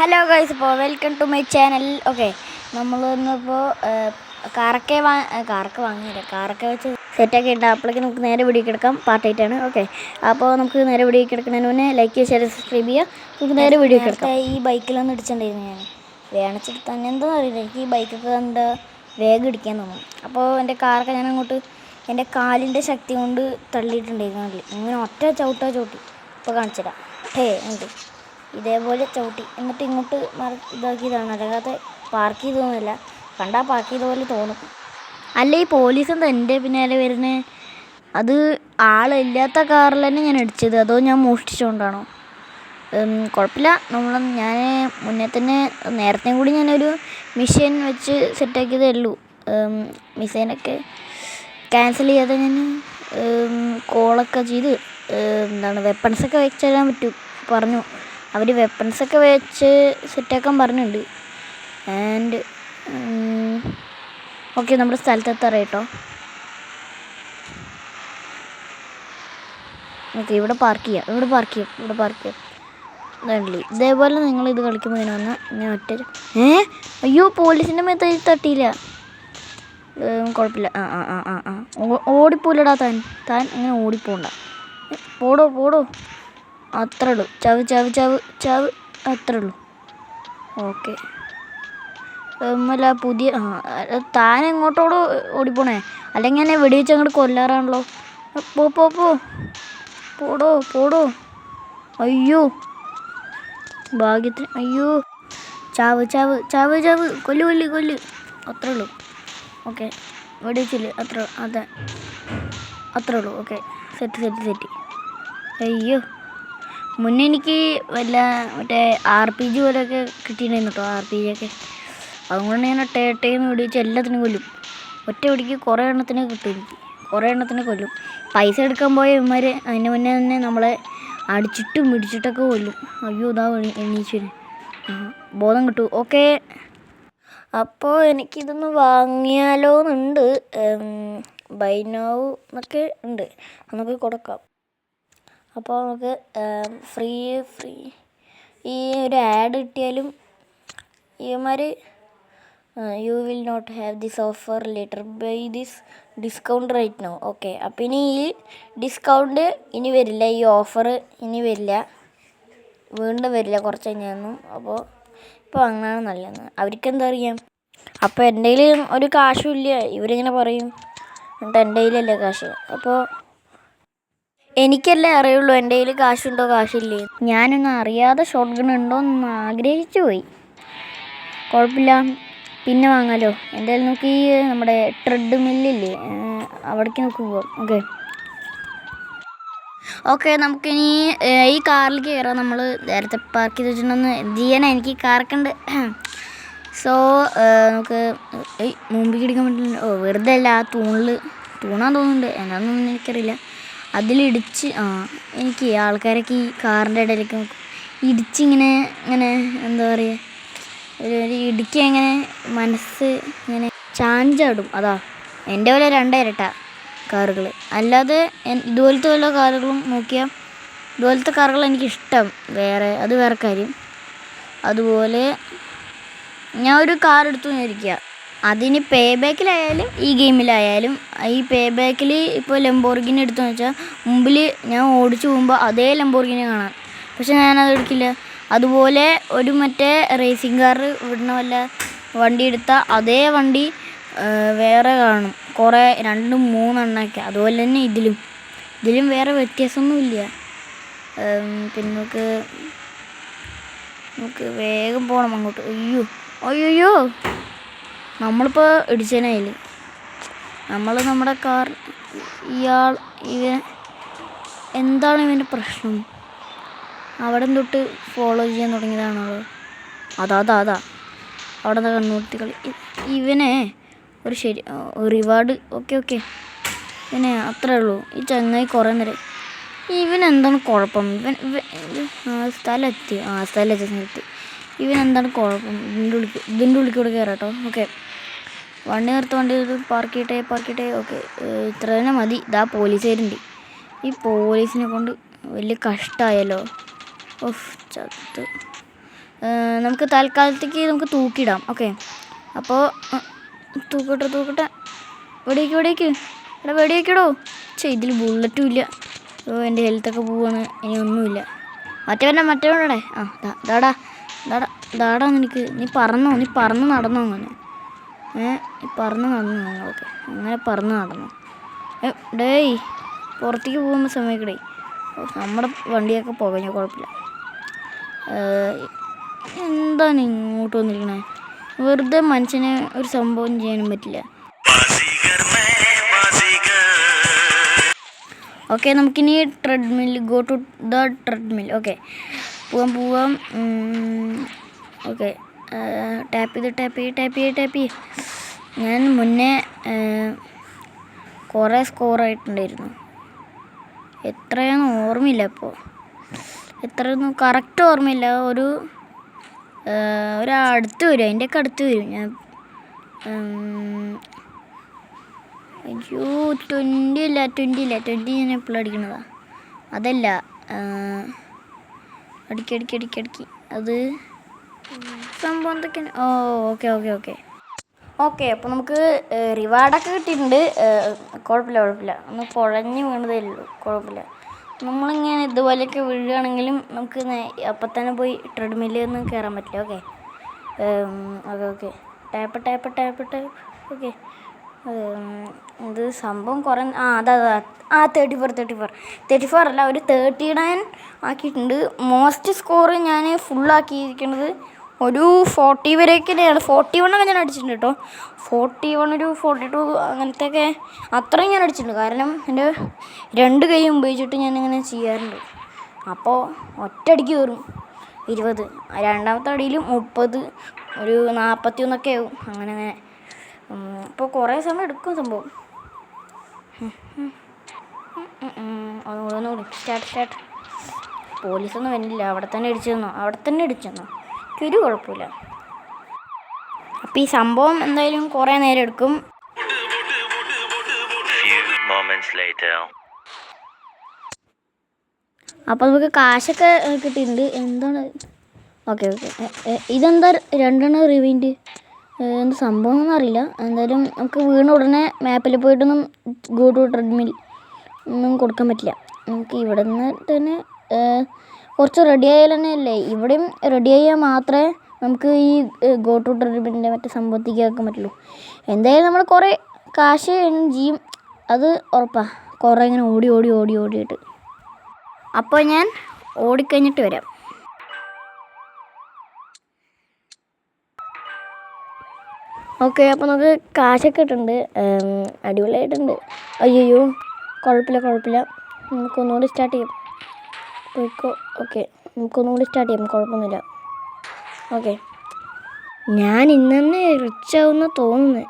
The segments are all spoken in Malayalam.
ഹലോ ഗൈസ്, ഇപ്പോൾ welcome to my channel. Okay, നമ്മൾ ഇന്നിപ്പോൾ കാറൊക്കെ വെച്ച് സെറ്റാക്കി ഇട്ടാൽ അപ്പോഴേക്ക് നമുക്ക് നേരെ വീഡിയോ കിടക്കാം. പാർട്ടായിട്ടാണ്. ഓക്കെ, അപ്പോൾ നമുക്ക് നേരെ വീഡിയോ കിടക്കുന്നതിന് മുന്നേ ലൈക്ക് ചെയ്യുക, ഷെയർ, സബ്സ്ക്രൈബ് ചെയ്യുക. നമുക്ക് നേരെ വീഡിയോ കിടക്കാം. ഈ ബൈക്കിലൊന്നും ഇടിച്ചിട്ടുണ്ടായിരുന്നു ഞാൻ വേണിച്ചിട്ട് തന്നെ. എന്താണെന്ന് അറിയില്ല, എനിക്ക് ഈ ബൈക്കൊക്കെ കണ്ട് വേഗം ഇടിക്കാൻ തോന്നും. അപ്പോൾ എൻ്റെ കാറൊക്കെ ഞാൻ അങ്ങോട്ട് എൻ്റെ കാലിൻ്റെ ശക്തി കൊണ്ട് തള്ളിയിട്ടുണ്ടായിരുന്നു. ഇങ്ങനെ ഒറ്റ ചവിട്ടി ഇപ്പോൾ കാണിച്ചിടാം. ഉണ്ട് ഇതേപോലെ ചവിട്ടി എന്നിട്ട് ഇങ്ങോട്ട് ഇതാക്കിയതാണ്. അല്ലാതെ പാർക്ക് ചെയ്തൊന്നുമില്ല. കണ്ടാൽ പാർക്ക് ചെയ്ത പോലെ തോന്നും. അല്ല, ഈ പോലീസ് എന്താ എൻ്റെ പിന്നാലെ വരുന്നത്? അത് ആളില്ലാത്ത കാറിൽ തന്നെ ഞാൻ ഇടിച്ചത്, അതോ ഞാൻ മോഷ്ടിച്ചുകൊണ്ടാണോ? കുഴപ്പമില്ല. ഞാൻ മുന്നേ തന്നെ നേരത്തെയും കൂടി ഞാനൊരു മിഷീൻ വെച്ച് സെറ്റാക്കിയതേ ഉള്ളൂ. മിഷീനൊക്കെ ക്യാൻസൽ ചെയ്യാതെ ഞാൻ കോളൊക്കെ ചെയ്ത് വെപ്പൺസൊക്കെ വെച്ച് തരാൻ പറ്റും പറഞ്ഞു. അവർ വെപ്പൺസൊക്കെ വെച്ച് സെറ്റാക്കാൻ പറഞ്ഞിട്ടുണ്ട്. ആൻഡ് ഓക്കെ, നമ്മുടെ സ്ഥലത്തെത്താറായി കേട്ടോ. ഓക്കെ, ഇവിടെ പാർക്ക് ചെയ്യാം. ഇതല്ലേ, ഇതേപോലെ നിങ്ങളിത് കളിക്കുമ്പോൾ ഇങ്ങനെ വന്നാൽ ഞാൻ അയ്യോ, പോലീസിൻ്റെ മേത്ത് തട്ടിയില്ല. കുഴപ്പമില്ല. ഓടിപ്പോലടാ താൻ അങ്ങനെ ഓടിപ്പോണ്ട. പോടോ അത്രേ ഉള്ളൂ. ചാവ് അത്രേ ഉള്ളൂ. ഓക്കെ, അല്ല പുതിയ താൻ എങ്ങോട്ടോടോ ഓടിപ്പോണേ? അല്ലെങ്കിൽ എന്നെ വെടിവെച്ച് അങ്ങോട്ട് കൊല്ലാറാണല്ലോ. പോടോ. അയ്യോ, ഭാഗ്യത്തിന്. അയ്യോ, ചാവ് കൊല്ല് അത്രേ ഉള്ളൂ. ഓക്കെ, വെടിവെച്ചില്ലേ? അത്രേ ഉള്ളൂ. Okay, set. അയ്യോ, മുന്നേ എനിക്ക് മറ്റേ RPG പോലെയൊക്കെ കിട്ടിയിട്ടുണ്ടായിരുന്നു കേട്ടോ. RPG ഒക്കെ അതുകൊണ്ട് ഞാൻ ടേന്ന് വെടിവെച്ച് എല്ലാത്തിനും കൊല്ലും. ഒറ്റ വെടിക്ക് കുറേ എണ്ണത്തിന് കിട്ടും. എനിക്ക് കുറേ എണ്ണത്തിന് കൊല്ലും. പൈസ എടുക്കാൻ പോയ ഇവന്മാർ അതിന് മുന്നേ തന്നെ നമ്മളെ അടിച്ചിട്ടും പിടിച്ചിട്ടൊക്കെ കൊല്ലും. അയ്യോ, ഇതാ എണീച്ചു ബോധം കിട്ടു. ഓക്കെ, അപ്പോൾ എനിക്കിതൊന്ന് വാങ്ങിയാലോന്നുണ്ട്. ബൈ നൗ എന്നൊക്കെ ഉണ്ട്, നമുക്ക് കൊടുക്കാം. അപ്പോൾ നമുക്ക് ഫ്രീ ഈ ഒരു ആഡ് കിട്ടിയാലും ഇവന്മാർ you will not have this offer later buy this discount right now. Okay, അപ്പം ഇനി ഈ ഡിസ്കൗണ്ട് ഇനി വരില്ല, ഈ ഓഫർ ഇനി വരില്ല, വീണ്ടും വരില്ല കുറച്ച് കഴിഞ്ഞൊന്നും. അപ്പോൾ ഇപ്പോൾ അങ്ങനെയാണ് നല്ലത്. അവർക്കെന്താ അറിയാം. അപ്പോൾ എൻ്റെ കയ്യിൽ ഒരു കാശും ഇല്ല. ഇവരിങ്ങനെ പറയും, എന്നിട്ട് എൻ്റെ കയ്യിലല്ലേ കാശ്. അപ്പോൾ എനിക്കല്ലേ അറിയുള്ളൂ എൻ്റെ കയ്യിൽ കാശുണ്ടോ കാശില്ലേ. ഞാനൊന്നും അറിയാതെ ഷോട്ട് ഗൺ ഉണ്ടോ എന്ന് ആഗ്രഹിച്ചു പോയി. കുഴപ്പമില്ല, പിന്നെ വാങ്ങാമല്ലോ. എൻ്റെ കയ്യിൽ നോക്കി നമ്മുടെ ട്രെഡ് മില്ലില്ലേ, അവിടേക്ക് നോക്കി പോവാം. ഓക്കെ, നമുക്കിനി ഈ കാറിലേക്ക് കയറാം. നമ്മൾ നേരത്തെ പാർക്ക് ചെയ്ത് വെച്ചിട്ടുണ്ടെന്ന് എന്ത് ചെയ്യാനാണ്, എനിക്ക് കാറൊക്കെ ഉണ്ട്. സോ നമുക്ക് മുമ്പിൽ ഇടിക്കാൻ പറ്റില്ല. വെറുതെ അല്ല, ആ തൂണാൻ തോന്നുന്നുണ്ട്, എന്നാന്നൊന്നും എനിക്കറിയില്ല. അതിലിടിച്ച് എനിക്ക് ആൾക്കാരൊക്കെ ഈ കാറിൻ്റെ ഇടയിലേക്ക് ഇടിച്ചിങ്ങനെ എന്താ പറയുക, ഒരു ഇടിക്കുക, ഇങ്ങനെ മനസ്സ് ഇങ്ങനെ ചാഞ്ചാടും. അതാ എൻ്റെ പോലെ 2 ഇരട്ട കാറുകൾ. അല്ലാതെ ഇതുപോലത്തെ വല്ല കാറുകളും നോക്കിയാൽ ഇതുപോലത്തെ കാറുകൾ എനിക്കിഷ്ടം. അത് വേറെ കാര്യം. അതുപോലെ ഞാൻ ഒരു കാർ എടുത്തു വിചാരിക്കുക, അതിന് പേ ബാക്കിലായാലും ഈ ഗെയിമിലായാലും, ഈ പേ ബാക്കിൽ ഇപ്പോൾ ലംബോർഗിനി എടുത്തെന്ന് വെച്ചാൽ മുമ്പിൽ ഞാൻ ഓടിച്ചു പോകുമ്പോൾ അതേ ലംബോർഗിനി കാണാം, പക്ഷെ ഞാനത് എടുക്കില്ല. അതുപോലെ ഒരു മറ്റേ റേസിംഗ് കാർ വിടണ വല്ല വണ്ടി എടുത്താൽ അതേ വണ്ടി വേറെ കാണും, കുറേ 2-3 എണ്ണമൊക്കെ. അതുപോലെ തന്നെ ഇതിലും വേറെ വ്യത്യാസമൊന്നുമില്ല. പിന്നെ നമുക്ക് വേഗം പോകണം അങ്ങോട്ട്. അയ്യോ, നമ്മളിപ്പോൾ ഇടിച്ചതിനായില്ല. നമ്മുടെ കാർ എന്താണ് ഇവൻ്റെ പ്രശ്നം? അവിടെ തൊട്ട് ഫോളോ ചെയ്യാൻ തുടങ്ങിയതാണോ? അതാ അവിടെ നിന്ന് കണ്ണൂർത്തി കളി. ഇവനെ ഒരു റിവാർഡ്. ഓക്കെ, ഇവനെ അത്രേ ഉള്ളൂ. ഈ ചങ്ങായി കുറേ നേരം. ഇവനെന്താണ് കുഴപ്പം? സ്ഥലത്ത് ഇവനെന്താണ് കുഴപ്പം? ഇതിൻ്റെ ഉള്ളിൽ കയറാട്ടോ. ഓക്കെ, വണ്ടി പാർക്ക് ചെയ്യട്ടെ. ഓക്കെ, ഇത്ര തന്നെ മതി. ഇതാ പോലീസുകാരുണ്ട്. ഈ പോലീസിനെ കൊണ്ട് വലിയ കഷ്ടമായല്ലോ. ചത്ത് നമുക്ക് തൽക്കാലത്തേക്ക് നമുക്ക് തൂക്കിയിടാം. ഓക്കെ, അപ്പോൾ തൂക്കട്ടെ വെടിയേക്ക് എടാ വെടിയേക്കടോ. ഇതിൽ ബുള്ളറ്റും ഇല്ല. എൻ്റെ ഹെൽത്തൊക്കെ പോവാണ്. ഇനി ഒന്നുമില്ല. മറ്റവരുടെ ദാടാ നിനക്ക് നീ പറന്ന് നടന്നോ അങ്ങനെ നീ പറന്ന് നടന്നു. ഓക്കെ, അങ്ങനെ പറന്ന് നടന്നു. ഡേയ് പുറത്തേക്ക് പോകുമ്പോൾ സമയക്കടേ. നമ്മുടെ വണ്ടിയൊക്കെ പുകഞ്ഞു, കുഴപ്പമില്ല. എന്താണ് ഇങ്ങോട്ട് വന്നിരിക്കണേ? വെറുതെ മനുഷ്യനെ ഒരു സംഭവം ചെയ്യാനും പറ്റില്ല. ഓക്കെ, നമുക്കിനി treadmill, go to the treadmill. Okay, പോവാം. ഓക്കെ, ടാപ്പ് ചെയ്ത് ഞാൻ മുന്നേ കുറേ സ്കോറായിട്ടുണ്ടായിരുന്നു. എത്രയാണെന്ന് ഓർമ്മയില്ല. ഇപ്പോൾ എത്രയൊന്നും കറക്റ്റ് ഓർമ്മയില്ല. ഒരടുത്ത് വരും, അതിൻ്റെയൊക്കെ അടുത്ത് വരും. ഞാൻ അയ്യോ 20 ഇല്ല 20 ഞാൻ എപ്പോഴും അടിക്കണതാ. അതല്ല, അടിക്കി അത് സംഭവം എന്തൊക്കെയാണ്? ഓക്കെ, അപ്പോൾ നമുക്ക് റിവാർഡൊക്കെ കിട്ടിയിട്ടുണ്ട്. കുഴപ്പമില്ല. ഒന്ന് കുഴഞ്ഞ് വീണതേ ഉള്ളൂ, കുഴപ്പമില്ല. നമ്മളിങ്ങനെ ഇതുപോലെയൊക്കെ വീഴുകയാണെങ്കിലും നമുക്ക് അപ്പം തന്നെ പോയി ട്രെഡ്മില്ലിൽ ഒന്നും കയറാൻ പറ്റില്ല. Okay tap. ഓക്കെ, ഇത് സംഭവം കുറേ അതാ 34 അല്ല, ഒരു 39 ആക്കിയിട്ടുണ്ട്. മോസ്റ്റ് സ്കോർ ഞാൻ ഫുള്ളാക്കിയിരിക്കുന്നത് ഒരു 40 വരെയൊക്കെയാണ്. 41 ഞാൻ അടിച്ചിട്ടുണ്ട് കേട്ടോ. 41 ഒരു 42 അങ്ങനത്തെയൊക്കെ അത്രയും ഞാൻ അടിച്ചിട്ടുണ്ട്. കാരണം എൻ്റെ 2 കൈ ഉപയോഗിച്ചിട്ട് ഞാനിങ്ങനെ ചെയ്യാറുണ്ട്. അപ്പോൾ ഒറ്റയടിക്ക് കയറും 20, രണ്ടാമത്തെ അടിയിൽ 30, ഒരു 41 ആവും. അങ്ങനെ അപ്പോൾ കുറേ സമയം എടുക്കും സംഭവം. ഒന്നുകൂടി സ്റ്റാർട്ട്. പോലീസൊന്നും വരുന്നില്ല. അവിടെ തന്നെ ഇടിച്ചു തന്നോ ഒരു കുഴപ്പമില്ല. അപ്പോൾ ഈ സംഭവം എന്തായാലും കുറേ നേരം എടുക്കും. അപ്പോൾ നമുക്ക് കാശൊക്കെ കിട്ടിയിട്ടുണ്ട്. എന്താണ്? ഓക്കെ ഇതെന്താ 2 റിവൈൻഡ്? എന്ത് സംഭവം ഒന്നും അറിയില്ല. എന്തായാലും നമുക്ക് വീണ ഉടനെ മാപ്പിൽ പോയിട്ടൊന്നും ഗോ ടു ട്രെഡ്മിൽ ഒന്നും കൊടുക്കാൻ പറ്റില്ല. നമുക്ക് ഇവിടെ നിന്ന് തന്നെ കുറച്ച് റെഡി ആയാൽ തന്നെ അല്ലേ, ഇവിടെയും റെഡി ആയാൽ മാത്രമേ നമുക്ക് ഈ ഗോ ടു ട്രെഡ്മിലിൻ്റെ മറ്റേ സംഭവത്തേക്ക് ആക്കാൻ പറ്റുള്ളൂ. എന്തായാലും നമ്മൾ കുറേ കാശ് ചെയ്യും, അത് ഉറപ്പാണ്. കുറേ ഇങ്ങനെ ഓടിയിട്ട്. അപ്പോൾ ഞാൻ ഓടിക്കഴിഞ്ഞിട്ട് വരാം. ഓക്കെ, അപ്പോൾ നമുക്ക് കാശൊക്കെ ഇട്ടുണ്ട്. അടിപൊളിയായിട്ടുണ്ട്. അയ്യോ കുഴപ്പമില്ല. നമുക്കൊന്നുകൂടി സ്റ്റാർട്ട് ചെയ്യാം. പോയിക്കോ. ഓക്കെ, നമുക്കൊന്നുകൂടി സ്റ്റാർട്ട് ചെയ്യാം, കുഴപ്പമൊന്നുമില്ല. ഓക്കെ, ഞാൻ ഇന്നെ റിച്ച് ആവുമെന്ന് തോന്നുന്നു.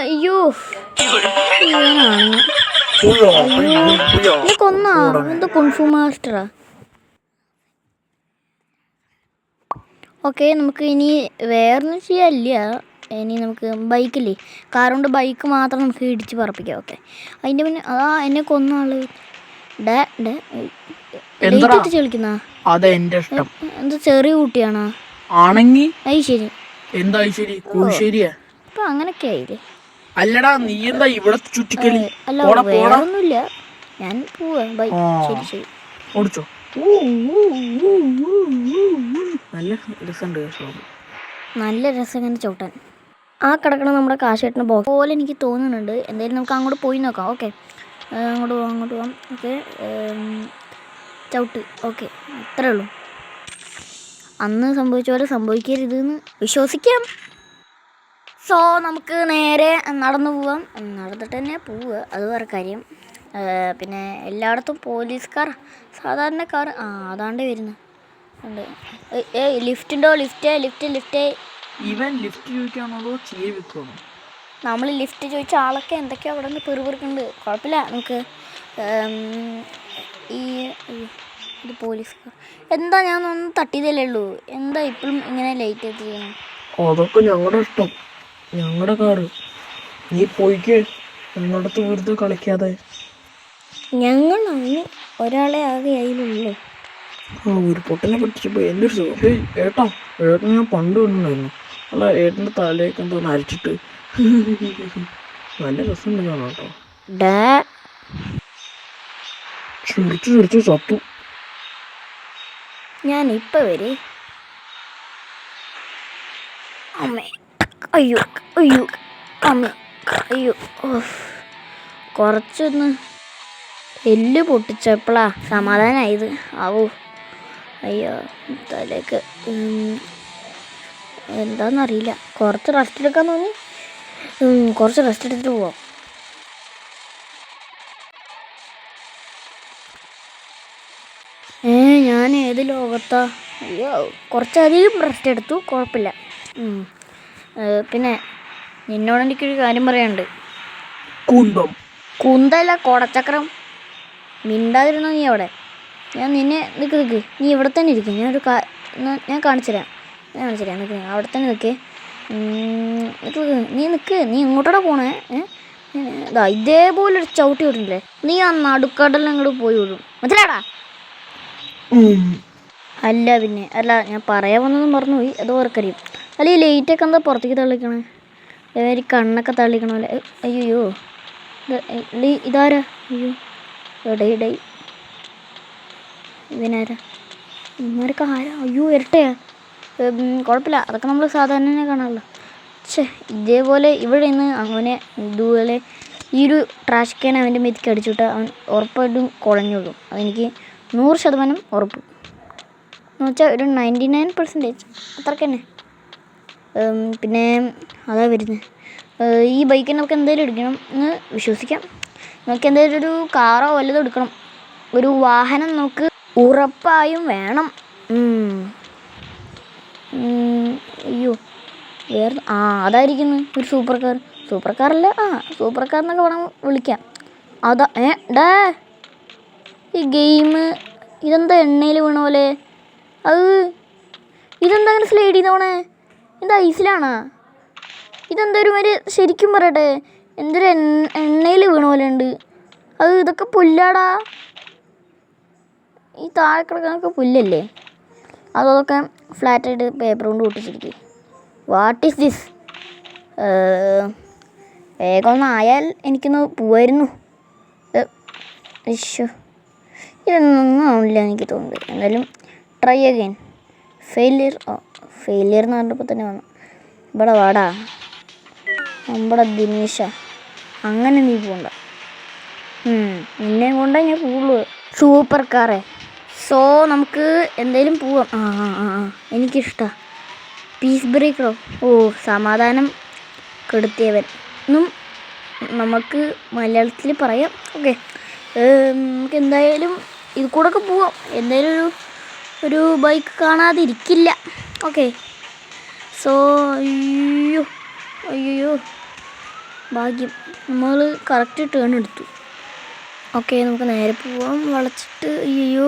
അയ്യോ കൊന്നാ എന്താ കുൻഫു മാസ്റ്ററാ? ഓക്കെ, നമുക്ക് ഇനി വേറൊന്നും ചെയ്യാനില്ല. ഇനി നമുക്ക് ബൈക്കില്ലേ, കാറുകൊണ്ട് ബൈക്ക് മാത്രം നമുക്ക് ഇടിച്ച് പറപ്പിക്കാം. ഓക്കെ, അതിൻ്റെ പിന്നെ എന്നെ കൊന്ന ആള് കളിക്കുന്ന എന്താ ചെറിയ കുട്ടിയാണോ? ശരി, ഇപ്പൊ അങ്ങനൊക്കെ ആയില്ലേ? അല്ലടാ, നീ എന്താ ഇവിടെ ചുറ്റിക്കളി? അല്ല, വേറൊന്നുമില്ല, ഞാൻ പോവാ. ബൈ. ശരി ഓടിച്ചോ. നല്ല രസം ഇങ്ങനെ ചവിട്ടാൻ. ആ കിടക്കണ നമ്മുടെ കാശേട്ടൻ്റെ ബോക്സ് പോലെ എനിക്ക് തോന്നുന്നുണ്ട്. എന്തായാലും നമുക്ക് അങ്ങോട്ട് പോയി നോക്കാം. ഓക്കെ, അങ്ങോട്ട് പോവാം. ഓക്കെ, ചവിട്ട്. ഓക്കെ, അത്രേ ഉള്ളൂ. അന്ന് സംഭവിച്ച പോലെ സംഭവിക്കരുതെന്ന് വിശ്വസിക്കാം. സോ നമുക്ക് നേരെ നടന്നു പോവാം. നടന്നിട്ട് തന്നെ പോവുക, അത് വേറെ കാര്യം. പിന്നെ എല്ലായിടത്തും പോലീസുകാർ, സാധാരണക്കാർ അതാണ്ട് വരുന്നത് ഉണ്ട്. ലിഫ്റ്റ്. ഇവൻ ലിഫ്റ്റ് ചോദിക്കാണോ ചെയ്യ വെക്കണോ? നമ്മൾ ലിഫ്റ്റ് ചോദിച്ച ആളൊക്കെ എന്തൊക്കെയോ അവിടെ നിന്ന് പെറുപിറുക്കുന്നുണ്ട്. കുഴപ്പമില്ല, നമുക്ക് ഇത് പോലീസുകാർ എന്താ, ഞാനൊന്നും തട്ടിയതല്ലേ ഉള്ളൂ. എന്താ ഇപ്പോഴും ഇങ്ങനെ ലേറ്റ് ആയിട്ട് ചെയ്യണം? അതൊക്കെ ഞങ്ങളുടെ ഇഷ്ടം, ഞങ്ങളുടെ കാറ്. നീ പോയിക്കേ, ഞങ്ങളുടെ അടുത്ത് വെറുതെ കളിക്കാതെ. ഞങ്ങൾ അതിന് ഒരാളെ ആകെ അതിലുള്ളൂ. ഒരു പൊട്ടനെ പറ്റിച്ചപ്പോ എൻ്റെ ഒരു സുഖം. ഏട്ടാ, ഏട്ടനെ ഞാൻ പണ്ട് കണ്ടിട്ടുണ്ടായിരുന്നു. അല്ല, ഏട്ടൻ്റെ തലയൊക്കെ എന്തോ നരച്ചിട്ട് നല്ല രസമുണ്ട് കാണാം കേട്ടോ. ഡാ ചിരിച്ചു ചിരിച്ചു ചത്തു. ഞാൻ ഇപ്പം വരെ. അമ്മേ, അയ്യോ അയ്യോ, അമ്മ, അയ്യോ. കുറച്ചൊന്ന് എല്ല് പൊട്ടിച്ചപ്പോഴാ സമാധാനമായത്. ആവോ, അയ്യോ തലേക്ക് എന്താണെന്നറിയില്ല. കുറച്ച് റെസ്റ്റ് എടുക്കാൻ തോന്നി. കുറച്ച് റെസ്റ്റ് എടുത്തിട്ട് പോവാം. ഞാൻ ഏത് ലോകത്താ? അയ്യോ, കുറച്ചധികം റെസ്റ്റ് എടുത്തു, കുഴപ്പമില്ല. പിന്നെ നിന്നോട് എനിക്കൊരു കാര്യം പറയാനുണ്ട്. കുന്തല്ല, കോടച്ചക്രം. മിണ്ടാതിരുന്നോ നീ അവിടെ. ഞാൻ നിന്നെ നിൽക്ക് നീ ഇവിടെ തന്നെ ഇരിക്കും. ഞാൻ കാണിച്ചു തരാം നിൽക്ക് അവിടെ തന്നെ നിൽക്കേ. നീ ഇങ്ങോട്ടോടെ പോണേ. ഇതേപോലൊരു ചവിട്ടി വിടുന്നില്ലേ, നീ ആ നടുക്കടലിൽ അങ്ങോട്ട് പോയി വിടും. മനസ്സിലാടാ? അല്ല പിന്നെ അല്ല, ഞാൻ പറയാൻ വന്നതും മറന്നുപോയി. അത് ഓർക്കറിയും. അല്ല, ഈ ലൈറ്റൊക്കെ എന്താ പുറത്തേക്ക് തള്ളിക്കണേ? ഈ കണ്ണൊക്കെ തള്ളിക്കണമല്ലേ. അയ്യോ, ഇതാരാ? അയ്യോ, ഇടയിടൈ ഇവനാരാ? ഇവന്മാരൊക്കെ ആരാ? അയ്യോ, ഇരട്ടയാ. കുഴപ്പമില്ല, അതൊക്കെ നമ്മൾ സാധാരണ കാണാമല്ലോ. ഇതേപോലെ ഇവിടെ നിന്ന് അങ്ങനെ ഇതുപോലെ ഈ ഒരു ട്രാഷ് ക്യാൻ അവൻ്റെ മെതിക്ക് അടിച്ചുവിട്ടാൽ അവൻ ഉറപ്പായിട്ടും കുഴഞ്ഞോളും. അതെനിക്ക് 100% ഉറപ്പ്. എന്ന് വെച്ചാൽ ഒരു 99% അത്രക്ക് തന്നെ. പിന്നെ അതാ വരുന്നത്. ഈ ബൈക്കിന് നമുക്ക് എന്തെങ്കിലും എടുക്കണം എന്ന് വിശ്വസിക്കാം. നമുക്ക് എന്തെങ്കിലും ഒരു കാറോ വല്ലതും എടുക്കണം. ഒരു വാഹനം നമുക്ക് ഉറപ്പായും വേണം. അയ്യോ, വേറെ അതായിരിക്കുന്നു ഒരു സൂപ്പർ കാറല്ല. സൂപ്പർ കാർ എന്നൊക്കെ വേണം വിളിക്കാം. അതാ ഡാ, ഈ ഗെയിം ഇതെന്താ എണ്ണയിൽ വീണ പോലെ? ഇതെന്താ അങ്ങനെ സ്ലൈഡ് ചെയ്തോണേ? എന്താ ഐസിലാണോ? ഇതെന്താ ഒരു മാതിരി, ശരിക്കും പറയട്ടെ, എന്തൊരു എണ്ണയിൽ വീണ പോലെ ഉണ്ട്. ഇതൊക്കെ പുല്ലാടാ. ഈ താഴെ കിടക്കാനൊക്കെ പുല്ലല്ലേ? അതൊക്കെ ഫ്ലാറ്റായിട്ട് പേപ്പർ കൊണ്ട് ഒട്ടിച്ചിരിക്കും. What is this? വേഗം ഒന്നായാൽ എനിക്കൊന്ന് പോവായിരുന്നു. ഇതൊന്നും ആവില്ല എനിക്ക് തോന്നുന്നത്. എന്തായാലും ട്രൈ അഗൈൻ. ഫെയിലിയർ എന്ന് പറഞ്ഞപ്പോൾ തന്നെ വന്നു. ഇവിടെ വാടാ നമ്മുടെ ദിനേശ. അങ്ങനെ നീ പോകണ്ട. നിന്നെ കൊണ്ടേ ഞാൻ പോകുള്ളൂ. സൂപ്പർ കാറേ. സോ നമുക്ക് എന്തായാലും പോവാം. എനിക്കിഷ്ടമാണ്. പീസ് ബ്രേക്കറോ? സമാധാനം കെടുത്തിയവൻ എന്നും നമുക്ക് മലയാളത്തിൽ പറയാം. ഓക്കെ, നമുക്ക് എന്തായാലും ഇത് കൂടെ ഒക്കെ പോവാം. എന്തായാലും ഒരു ബൈക്ക് കാണാതിരിക്കില്ല. ഓക്കെ, സോ അയ്യോ ഭാഗ്യം, നമ്മൾ കറക്റ്റ് ടേൺ എടുത്തു. ഓക്കെ, നമുക്ക് നേരെ പോവാം. വളച്ചിട്ട് അയ്യോ,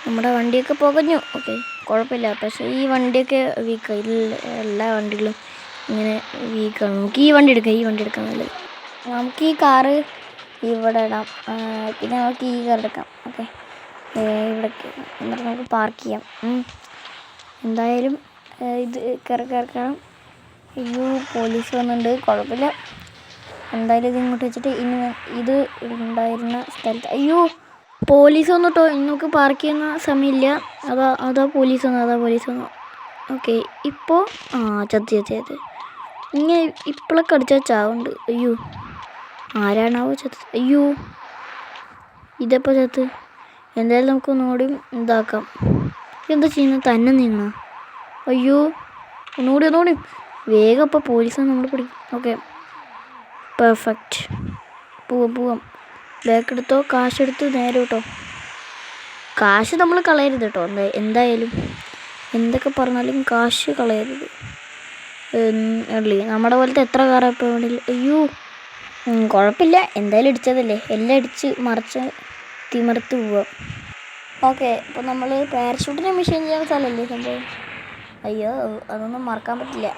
നമ്മുടെ വണ്ടിയൊക്കെ പുകഞ്ഞു. ഓക്കെ, കുഴപ്പമില്ല. പക്ഷേ ഈ വണ്ടിയൊക്കെ വീക്കാണ്. ഇതിൽ എല്ലാ വണ്ടികളും ഇങ്ങനെ വീക്കാണ്. നമുക്ക് ഈ വണ്ടി എടുക്കാം നല്ലത്. നമുക്ക് ഈ കാറ് ഇവിടെ ഇടാം. പിന്നെ നമുക്ക് ഈ കാർ എടുക്കാം. ഓക്കെ, ഇവിടെ എന്നിട്ട് നമുക്ക് പാർക്ക് ചെയ്യാം. എന്തായാലും ഇത് കയറണം. അയ്യോ, പോലീസ് വന്നിട്ടുണ്ട്. കുഴപ്പമില്ല, എന്തായാലും ഇത് ഇങ്ങോട്ട് വെച്ചിട്ട് ഇനി ഇത് ഉണ്ടായിരുന്ന സ്ഥലത്ത്. അയ്യോ, പോലീസ് വന്നിട്ടോ. നമുക്ക് പാർക്ക് ചെയ്യുന്ന സമയമില്ല. അതാ പോലീസ് വന്നു. ഓക്കെ, ഇപ്പോൾ ചത്ത് ഇങ്ങനെ ഇപ്പോഴൊക്കെ അടിച്ചാൽ ചാവുണ്ട്. അയ്യോ, ആരാണാവോ ചത്ത്? അയ്യോ, ഇതെപ്പോൾ ചത്ത്? എന്തായാലും നമുക്ക് ഒന്നുകൂടി ഇതാക്കാം. എന്താ ചെയ്യുന്നത്? തന്നെ നീങ്ങണ? അയ്യോ, ഒന്നുകൂടി വേഗം. ഇപ്പോൾ പോലീസ് നമ്മൾ പിടിക്കും. Okay, perfect. പോവാം. ബാക്ക് എടുത്തോ, കാശെടുത്ത് നേരെ കേട്ടോ. കാശ് നമ്മൾ കളയരുത് കേട്ടോ. എന്തായാലും എന്തൊക്കെ പറഞ്ഞാലും കാശ് കളയരുത്. അല്ലേ, നമ്മുടെ പോലത്തെ എത്ര കാറാണ് ഇപ്പോൾ വേണ്ടില്ല. അയ്യോ, കുഴപ്പമില്ല, എന്തായാലും ഇടിച്ചതല്ലേ, എല്ലാം ഇടിച്ച് മറിച്ച് തിമർത്ത് പോവാം. ഓക്കെ, ഇപ്പോൾ നമ്മൾ പാരഷൂട്ടിനെ മിഷൻ ചെയ്യുന്ന സ്ഥലമല്ലേ സംഭവം. അയ്യോ അതൊന്നും മറക്കാൻ പറ്റില്ല.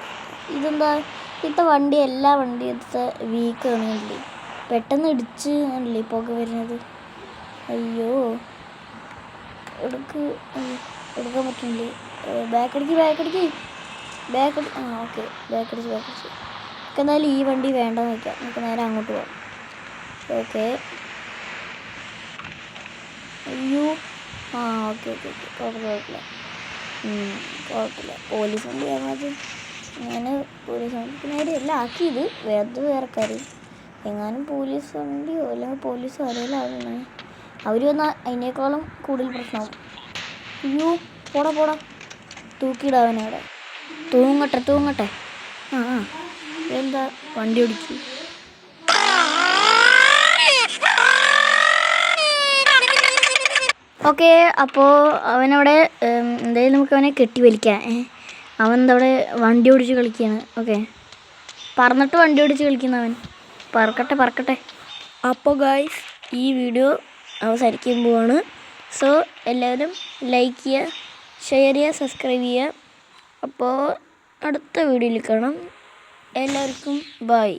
ഇതെന്താ ഇത്തെ വണ്ടി എല്ലാ വണ്ടി എടുത്ത വീക്ക് ആണെങ്കിലേ പെട്ടെന്ന് ഇടിച്ച് ആണല്ലേ പുക വരുന്നത്. അയ്യോ എടുക്കാൻ പറ്റുന്നില്ലേ? ബാക്കടിക്ക് ഓക്കെ ബാക്കടിച്ച് നമുക്ക് എന്തായാലും ഈ വണ്ടി വേണ്ടെന്ന് വയ്ക്കാം. നമുക്ക് നേരെ അങ്ങോട്ട് പോകാം. ഓക്കെ അയ്യോ ഓക്കെ കുഴപ്പമില്ല. പോലീസ് വണ്ടി ആകാതെ ഞാൻ പോലീസ് വണ്ടി നേരെ എല്ലാം ആക്കിയത് വേറെ കാര്യം. എങ്ങാനും പോലീസ് വണ്ടിയോ അല്ലെങ്കിൽ പോലീസോ ആരെങ്കിലും ആകണേ അവർ വന്നാൽ അതിനേക്കാളും കൂടുതൽ പ്രശ്നമാവും. അയ്യോ പോടാ തൂക്കിയിടാവനവിടെ. തൂങ്ങട്ടെ എന്താ വണ്ടി ഓടിക്കും. ഓക്കെ അപ്പോൾ അവനവിടെ എന്തായാലും നമുക്ക് അവനെ കെട്ടി വലിക്കാം. അവൻ എന്താ അവിടെ വണ്ടി ഓടിച്ച് കളിക്കുകയാണ്. ഓക്കെ പറന്നിട്ട് വണ്ടി ഓടിച്ച് കളിക്കുന്നവൻ പറക്കട്ടെ. അപ്പോൾ ഗായ്സ് ഈ വീഡിയോ അവസാനിക്കാൻ പോവാണ്. സോ എല്ലാവരും ലൈക്ക് ചെയ്യുക, ഷെയർ ചെയ്യുക, സബ്സ്ക്രൈബ് ചെയ്യുക. അപ്പോൾ അടുത്ത വീഡിയോയിൽ കാണാം. എല്ലാവർക്കും ബൈ.